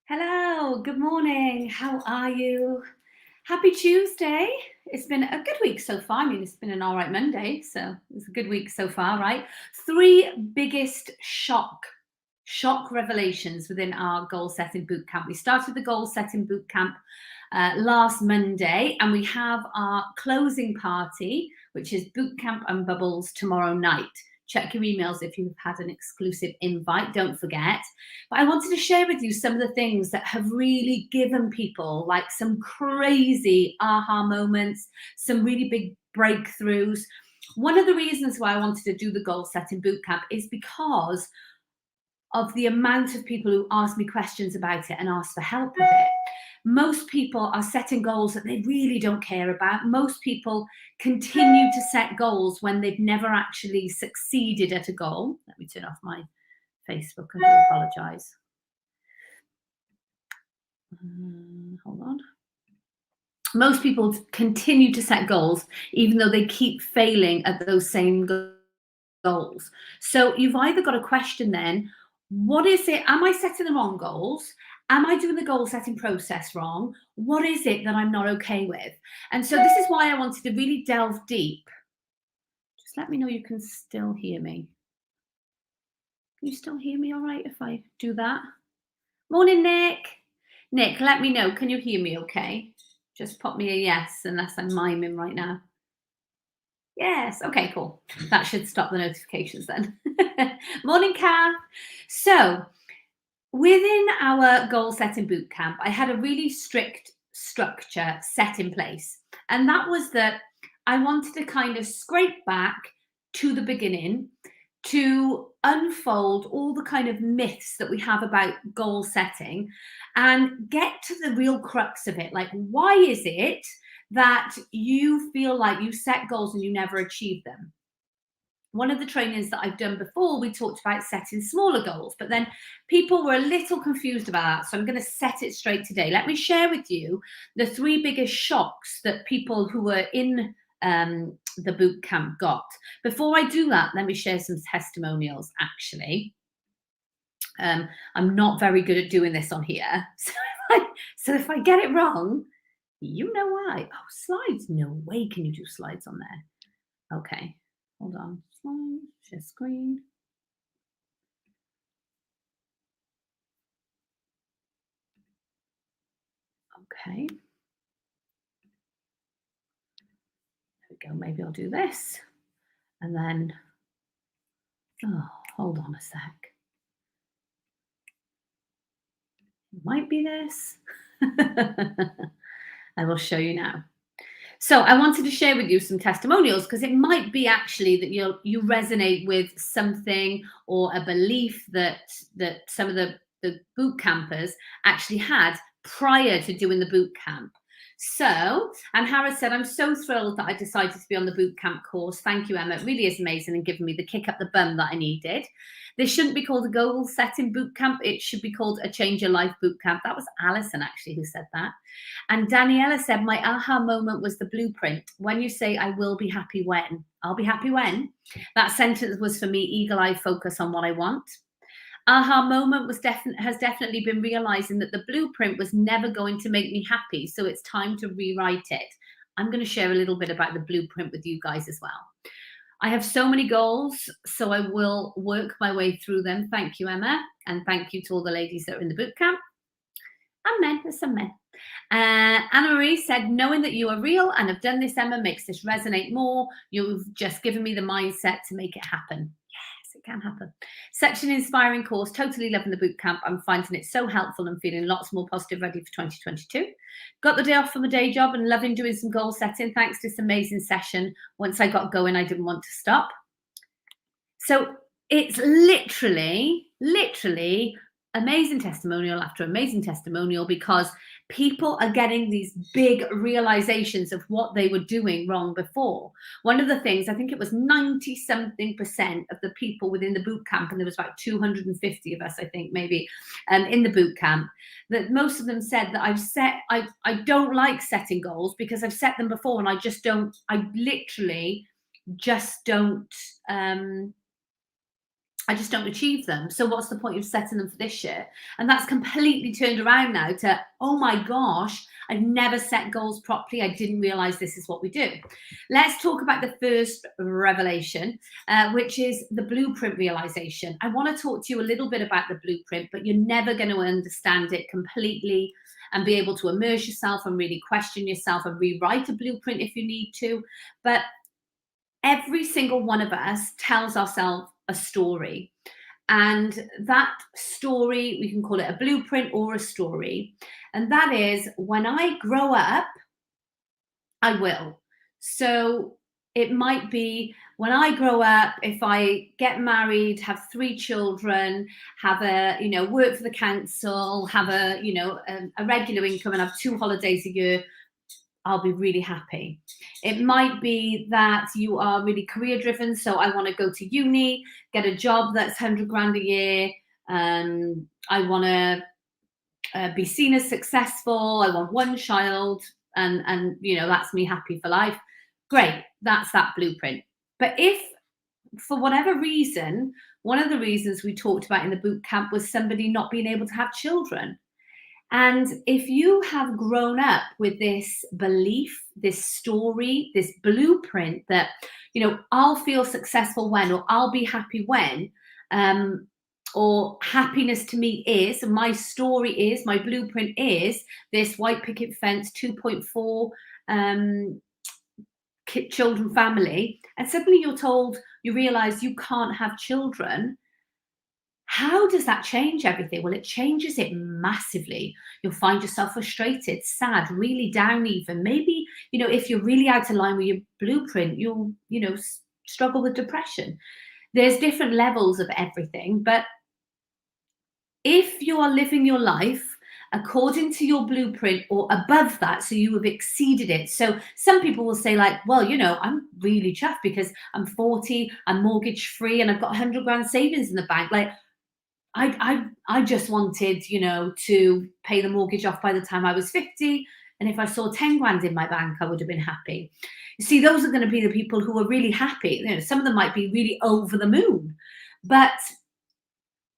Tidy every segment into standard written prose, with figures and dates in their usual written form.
Hello, good morning. How are you? Happy Tuesday. It's been a good week so far. I mean, it's been an all right Monday, so it's a good week so far, right? Three biggest shock revelations within our goal setting bootcamp. We started the goal setting bootcamp last Monday, and we have our closing party, which is bootcamp and bubbles tomorrow night. Check your emails if you've had an exclusive invite, don't forget. But I wanted to share with you some of the things that have really given people like some crazy aha moments, some really big breakthroughs. One of the reasons why I wanted to do the goal setting bootcamp is because of the amount of people who ask me questions about it and ask for help with it. Most people are setting goals that they really don't care about. Most people continue to set goals when they've never actually succeeded at a goal. Let me turn off my Facebook. I do apologize. Hold on. Most people continue to set goals even though they keep failing at those same goals. So you've either got to question then, what is it? Am I setting the wrong goals? Am I doing the goal setting process wrong? What is it that I'm not okay with? And so this is why I wanted to really delve deep. Just let me know you can still hear me. Can you still hear me all right if I do that? Morning, Nick. Nick, let me know. Can you hear me okay? Just pop me a yes, unless I'm miming right now. Yes. Okay, cool. That should stop the notifications then. Morning, Kath. So within our goal setting bootcamp, I had a really strict structure set in place. And that was that I wanted to kind of scrape back to the beginning to unfold all the kind of myths that we have about goal setting and get to the real crux of it. Like, why is it that you feel like you set goals and you never achieve them? One of the trainings that I've done before, we talked about setting smaller goals, but then people were a little confused about that. So I'm going to set it straight today. Let me share with you the three biggest shocks that people who were in the boot camp got. Before I do that, let me share some testimonials actually. I'm not very good at doing this on here. So if I get it wrong, you know why. Oh, slides. No way can you do slides on there. Okay, hold on. Slide, share screen. Okay. There we go. Maybe I'll do this. And then, oh, hold on a sec. It might be this. I will show you now. So I wanted to share with you some testimonials because it might be actually that you resonate with something or a belief that some of the boot campers actually had prior to doing the boot camp. So, and Hara said, I'm so thrilled that I decided to be on the boot camp course. Thank you, Emma. It really is amazing and giving me the kick up the bum that I needed. This shouldn't be called a goal setting boot camp. It should be called a change your life boot camp. That was Alison actually who said that. And Daniela said, my aha moment was the blueprint. When you say, I will be happy when, I'll be happy when. That sentence was for me, eagle eye focus on what I want. Aha moment has definitely been realizing that the blueprint was never going to make me happy. So it's time to rewrite it. I'm going to share a little bit about the blueprint with you guys as well. I have so many goals, so I will work my way through them. Thank you, Emma. And thank you to all the ladies that are in the boot camp. And men, there's some men. Anna Marie said, knowing that you are real and have done this, Emma, makes this resonate more. You've just given me the mindset to make it happen. Yes, it can happen. Such an inspiring course. Totally loving the boot camp. I'm finding it so helpful and feeling lots more positive, ready for 2022. Got the day off from a day job and loving doing some goal setting. Thanks to this amazing session. Once I got going, I didn't want to stop. So it's literally amazing testimonial after amazing testimonial because people are getting these big realizations of what they were doing wrong before. One of the things, I think it was 90-something% of the people within the boot camp, and there was about 250 of us, I think, maybe, in the boot camp, that most of them said that I don't like setting goals because I've set them before and I literally just don't I just don't achieve them. So what's the point of setting them for this year? And that's completely turned around now to, oh my gosh, I've never set goals properly. I didn't realize this is what we do. Let's talk about the first revelation, which is the blueprint realization. I want to talk to you a little bit about the blueprint, but you're never going to understand it completely and be able to immerse yourself and really question yourself and rewrite a blueprint if you need to. But every single one of us tells ourselves a story. And that story, we can call it a blueprint or a story. And that is, when I grow up, I will. So it might be, when I grow up, if I get married, have 3 children, have work for the council, have a regular income and have 2 holidays a year, I'll be really happy. It might be that you are really career driven. So I want to go to uni, get a job that's 100 grand a year. I want to be seen as successful. I want 1 child and that's me happy for life. Great. That's that blueprint. But if for whatever reason, one of the reasons we talked about in the boot camp was somebody not being able to have children. And if you have grown up with this belief, this story, this blueprint that, I'll feel successful when, or I'll be happy when, or happiness to me is, my story is, my blueprint is this white picket fence, 2.4 children family, and suddenly you realize you can't have children. How does that change everything? Well, it changes it massively. You'll find yourself frustrated, sad, really down even. Maybe, if you're really out of line with your blueprint, you'll, struggle with depression. There's different levels of everything. But if you are living your life according to your blueprint or above that, so you have exceeded it. So some people will say like, well, I'm really chuffed because I'm 40, I'm mortgage free, and I've got 100 grand savings in the bank. Like, I just wanted, to pay the mortgage off by the time I was 50. And if I saw 10 grand in my bank, I would have been happy. You see, those are going to be the people who are really happy. Some of them might be really over the moon. But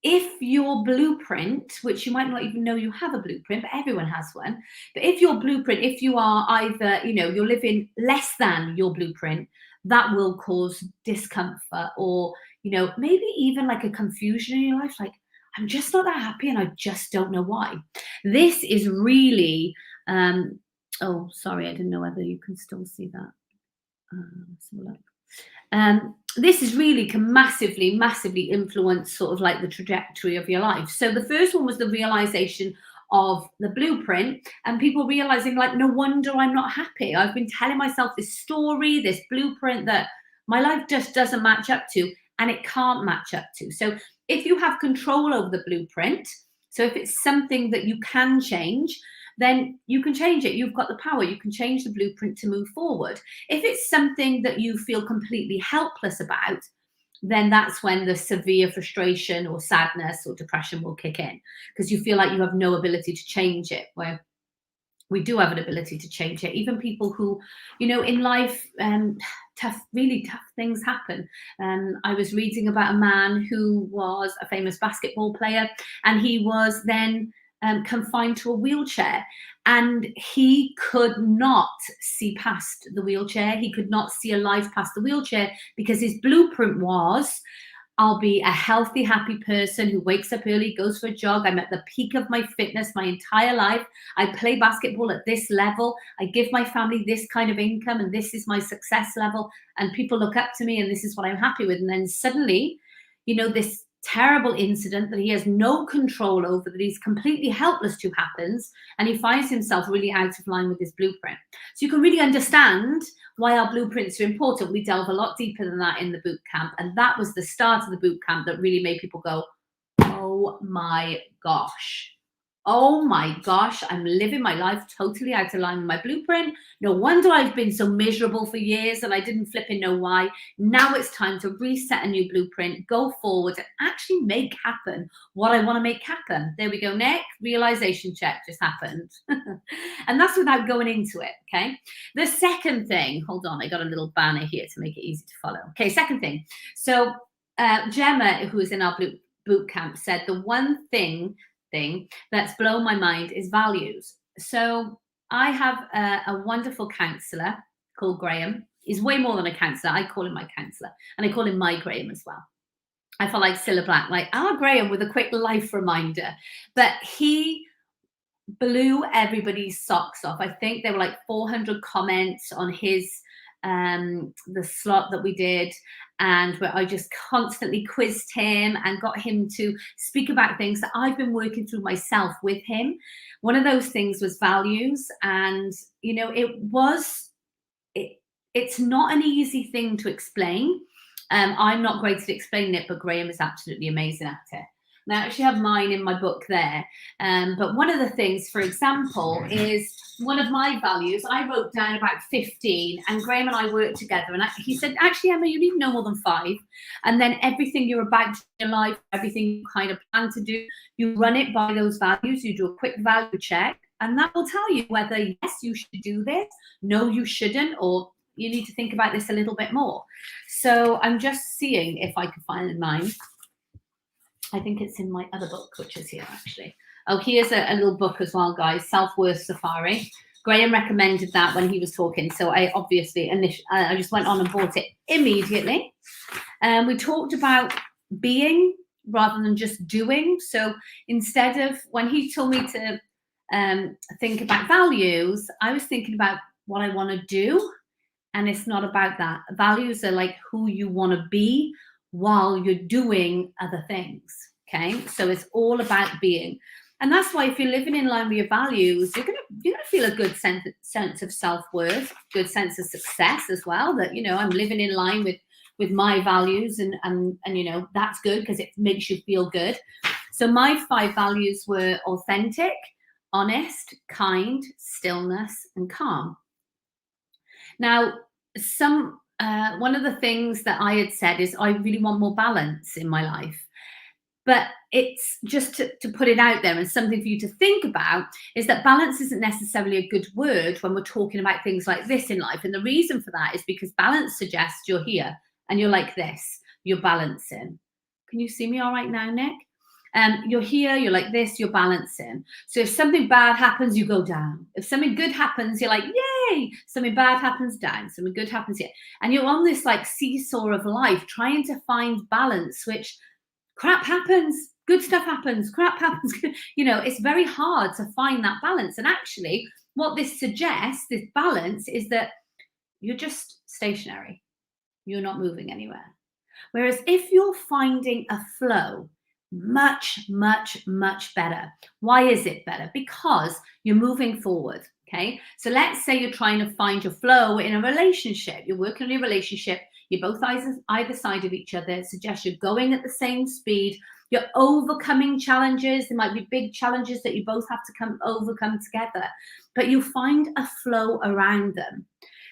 if your blueprint, which you might not even know you have a blueprint, but everyone has one. But if your blueprint, if you are either, you're living less than your blueprint, that will cause discomfort or, maybe even like a confusion in your life. Like, I'm just not that happy and I just don't know why. This is really, oh, sorry, I didn't know whether you can still see that. Let's have a look. This is really can massively, massively influence sort of like the trajectory of your life. So the first one was the realization of the blueprint and people realizing like, no wonder I'm not happy. I've been telling myself this story, this blueprint that my life just doesn't match up to, and it can't match up to. So if you have control over the blueprint, so if it's something that you can change, then you can change it. You've got the power. You can change the blueprint to move forward. If it's something that you feel completely helpless about, then that's when the severe frustration or sadness or depression will kick in because you feel like you have no ability to change it. Where we do have an ability to change it. Even people who, in life, really tough things happen. I was reading about a man who was a famous basketball player, and he was then confined to a wheelchair, and he could not see past the wheelchair. He could not see a life past the wheelchair because his blueprint was, I'll be a healthy, happy person who wakes up early, goes for a jog. I'm at the peak of my fitness my entire life. I play basketball at this level. I give my family this kind of income, and this is my success level. And people look up to me, and this is what I'm happy with. And then suddenly, this terrible incident that he has no control over, that he's completely helpless to, happens, and he finds himself really out of line with his blueprint. So you can really understand why our blueprints are important. We delve a lot deeper than that in the boot camp, and that was the start of the boot camp that really made people go, oh my gosh. Oh my gosh, I'm living my life totally out of line with my blueprint. No wonder I've been so miserable for years and I didn't flipping know why. Now it's time to reset a new blueprint, go forward and actually make happen what I want to make happen. There we go, Nick. Realization check just happened. And that's without going into it, okay? The second thing, hold on, I got a little banner here to make it easy to follow. Okay, second thing. So Gemma, who is in our boot camp, said the one thing that's blown my mind is values. So I have a wonderful counselor called Graham. He's way more than a counselor. I call him my counselor, and I call him my Graham as well. I feel like Cilla Black, like our Graham with a quick life reminder. But he blew everybody's socks off. I think there were like 400 comments on his the slot that we did, and where I just constantly quizzed him and got him to speak about things that I've been working through myself with him. One of those things was values, and you know, it's not an easy thing to explain. I'm not great at explaining it, but Graham is absolutely amazing at it. And I actually have mine in my book there. But one of the things, for example, is one of my values. I wrote down about 15, and Graham and I worked together. And he said, actually, Emma, you need no more than 5. And then everything you're about to do in your life, everything you kind of plan to do, you run it by those values. You do a quick value check, and that will tell you whether, yes, you should do this, no, you shouldn't, or you need to think about this a little bit more. So I'm just seeing if I can find mine. I think it's in my other book, which is here actually. Oh, here's a little book as well, guys. Self-Worth Safari. Graham recommended that when he was talking. So I obviously, I just went on and bought it immediately. We talked about being rather than just doing. So instead of, when he told me to think about values, I was thinking about what I want to do. And it's not about that. Values are like who you want to be while you're doing other things. Okay, so it's all about being. And that's why if you're living in line with your values, you're gonna feel a good sense of self-worth, good sense of success as well, that, you know, I'm living in line with my values, and you know, that's good because it makes you feel good. So my 5 values were authentic, honest, kind, stillness, and calm. Now, one of the things that I had said is I really want more balance in my life. But it's just to put it out there, and something for you to think about, is that balance isn't necessarily a good word when we're talking about things like this in life. And the reason for that is because balance suggests you're here and you're like this, you're balancing. Can you see me all right now, Nick? You're here, you're like this, you're balancing. So if something bad happens, you go down. If something good happens, you're like, yay. Something bad happens, down. Something good happens, here. And you're on this like seesaw of life, trying to find balance, which crap happens, good stuff happens, crap happens. You know, it's very hard to find that balance. And actually, what this suggests, this balance, is that you're just stationary. You're not moving anywhere. Whereas if you're finding a flow, much, much, much better. Why is it better? Because you're moving forward. Okay. So let's say you're trying to find your flow in a relationship. You're working on your relationship. You're both either side of each other. It suggests you're going at the same speed. You're overcoming challenges. There might be big challenges that you both have to overcome together, but you find a flow around them.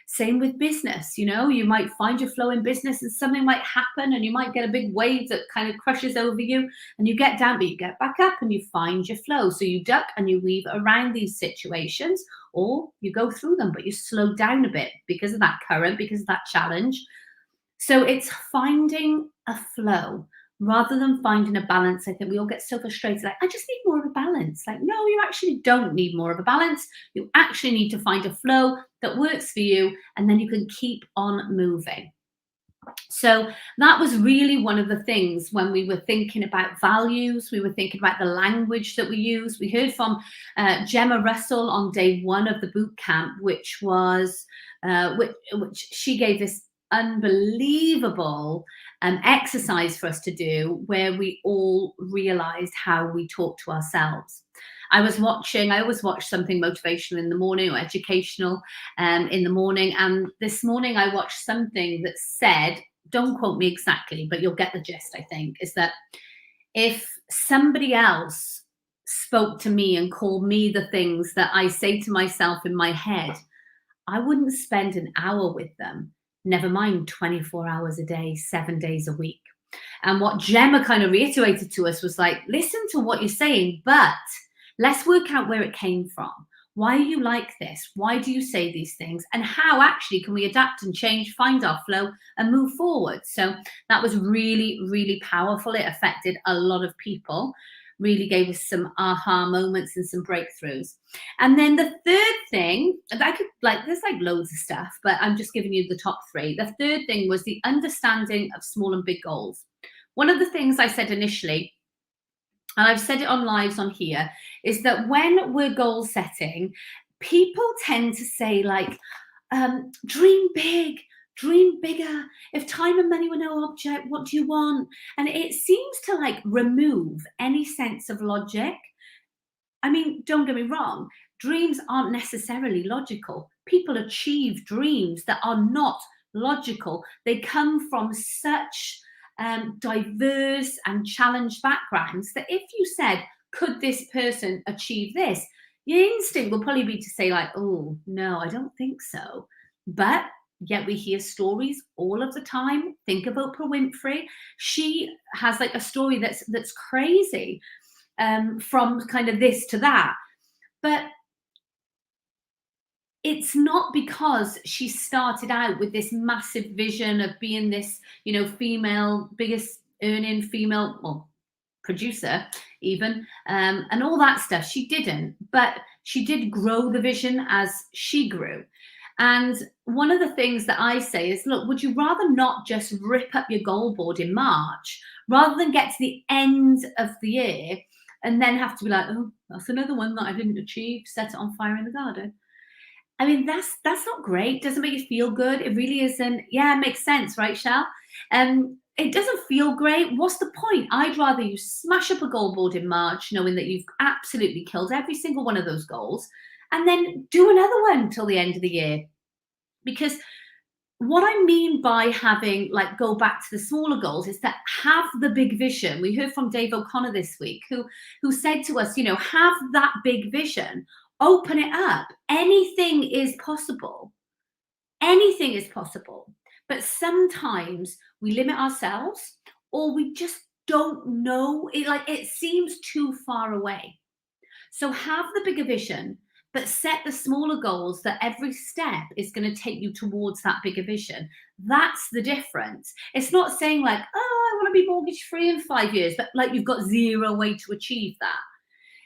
Same with business. You know, you might find your flow in business and something might happen and you might get a big wave that kind of crushes over you and you get down, but you get back up and you find your flow. So you duck and you weave around these situations, or you go through them, but you slow down a bit because of that current, because of that challenge. So it's finding a flow rather than finding a balance. I think we all get so frustrated, like, I just need more of a balance. Like, no, you actually don't need more of a balance. You actually need to find a flow that works for you, and then you can keep on moving. So that was really one of the things when we were thinking about values. We were thinking about the language that we use. We heard from Gemma Russell on day 1 of the boot camp, which was which she gave this unbelievable exercise for us to do, where we all realized how we talk to ourselves. I always watch something motivational in the morning or educational in the morning. And this morning I watched something that said, don't quote me exactly, but you'll get the gist, I think, is that if somebody else spoke to me and called me the things that I say to myself in my head, I wouldn't spend an hour with them. Never mind 24 hours a day, 7 days a week. And what Gemma kind of reiterated to us was like, listen to what you're saying, but let's work out where it came from. Why are you like this? Why do you say these things? And how actually can we adapt and change, find our flow and move forward? So that was really, really powerful. It affected a lot of people, really gave us some aha moments and some breakthroughs. And then the third thing, and I could there's loads of stuff, but I'm just giving you the top three. The third thing was the understanding of small and big goals. One of the things I said initially, and I've said it on lives on here, is that when we're goal setting, people tend to say dream big, dream bigger. If time and money were no object, what do you want? And it seems to remove any sense of logic. I mean, don't get me wrong, dreams aren't necessarily logical. People achieve dreams that are not logical. They come from such diverse and challenged backgrounds that if you said, could this person achieve this? Your instinct will probably be to say oh, no, I don't think so. But yet we hear stories all of the time. Think of Oprah Winfrey. She has a story that's crazy, from kind of this to that. But it's not because she started out with this massive vision of being this, female, biggest earning female, producer even, and all that stuff. She didn't, but she did grow the vision as she grew. And one of the things that I say is, look, would you rather not just rip up your goal board in March rather than get to the end of the year and then have to be oh, that's another one that I didn't achieve, set it on fire in the garden? I mean, that's not great. Doesn't make you feel good. It really isn't. Yeah, it makes sense, right, Shell? It doesn't feel great. What's the point? I'd rather you smash up a goal board in March, knowing that you've absolutely killed every single one of those goals, and then do another one till the end of the year. Because what I mean by having go back to the smaller goals is that have the big vision. We heard from Dave O'Connor this week, who said to us, have that big vision. Open it up. Anything is possible. Anything is possible. But sometimes we limit ourselves, or we just don't know. It seems too far away. So have the bigger vision, but set the smaller goals that every step is going to take you towards that bigger vision. That's the difference. It's not saying oh, I want to be mortgage free in 5 years, but you've got zero way to achieve that.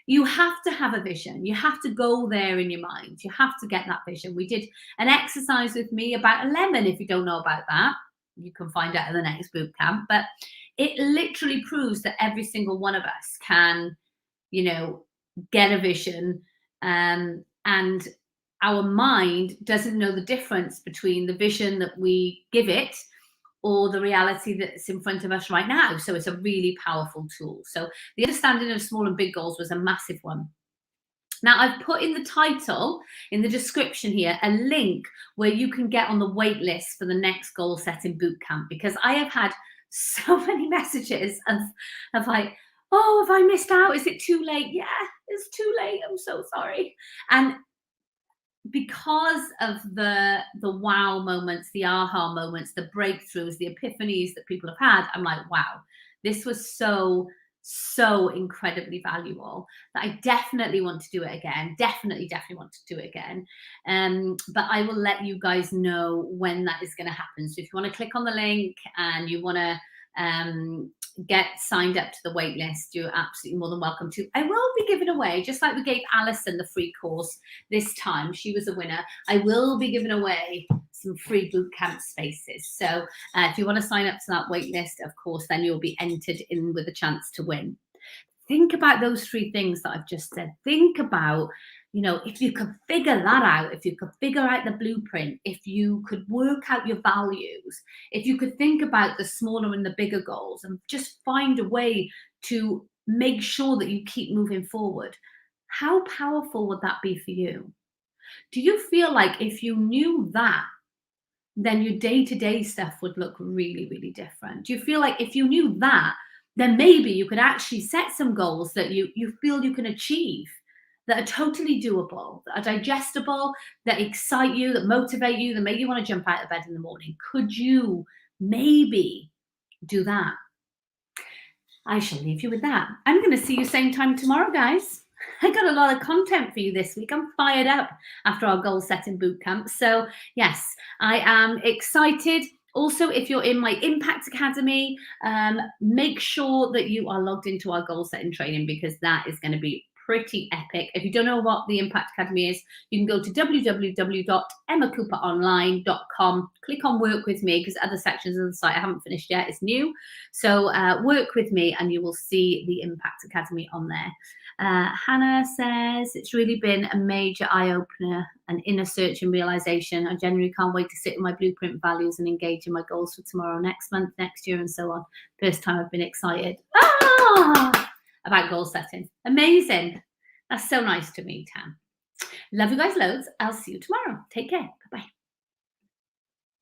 You have to have a vision. You have to go there in your mind. You have to get that vision. We did an exercise with me about a lemon. If you don't know about that, you can find out in the next boot camp. But it literally proves that every single one of us can, get a vision. And our mind doesn't know the difference between the vision that we give it or the reality that's in front of us right now. So it's a really powerful tool. So the understanding of small and big goals was a massive one. Now, I've put in the title, in the description here, a link where you can get on the wait list for the next Goal Setting Bootcamp, because I have had so many messages of oh, have I missed out? Is it too late? Yeah, it's too late. I'm so sorry. And because of the wow moments, the aha moments, the breakthroughs, the epiphanies that people have had, I'm wow, this was so incredibly valuable that I definitely want to do it again. Definitely want to do it again. But I will let you guys know when that is going to happen. So if you want to click on the link and you want to get signed up to the wait list, you're absolutely more than welcome to. I will be giving away, just like we gave Alison the free course this time, she was a winner, I will be giving away some free bootcamp spaces. So if you want to sign up to that wait list, of course, then you'll be entered in with a chance to win. Think about those three things that I've just said. Think about, if you could figure that out, if you could figure out the blueprint, if you could work out your values, if you could think about the smaller and the bigger goals and just find a way to make sure that you keep moving forward, how powerful would that be for you? Do you feel like if you knew that, then your day-to-day stuff would look really, really different? Do you feel like if you knew that, then maybe you could actually set some goals that you feel you can achieve, that are totally doable, that are digestible, that excite you, that motivate you, that make you want to jump out of bed in the morning? Could you maybe do that? I shall leave you with that. I'm going to see you same time tomorrow, guys. I got a lot of content for you this week. I'm fired up after our goal setting bootcamp. So yes, I am excited. Also, if you're in my Impact Academy, make sure that you are logged into our goal setting training, because that is going to be pretty epic. If you don't know what the Impact Academy is, you can go to www.emmacooperonline.com, click on work with me, because other sections of the site I haven't finished yet, it's new. So work with me and you will see the Impact Academy on there. Hannah says, it's really been a major eye-opener, an inner search and realization. I genuinely can't wait to sit with my blueprint values and engage in my goals for tomorrow, next month, next year, and so on. First time I've been excited about goal setting. Amazing. That's so nice to meet, Tam. Love you guys loads. I'll see you tomorrow. Take care. Bye-bye.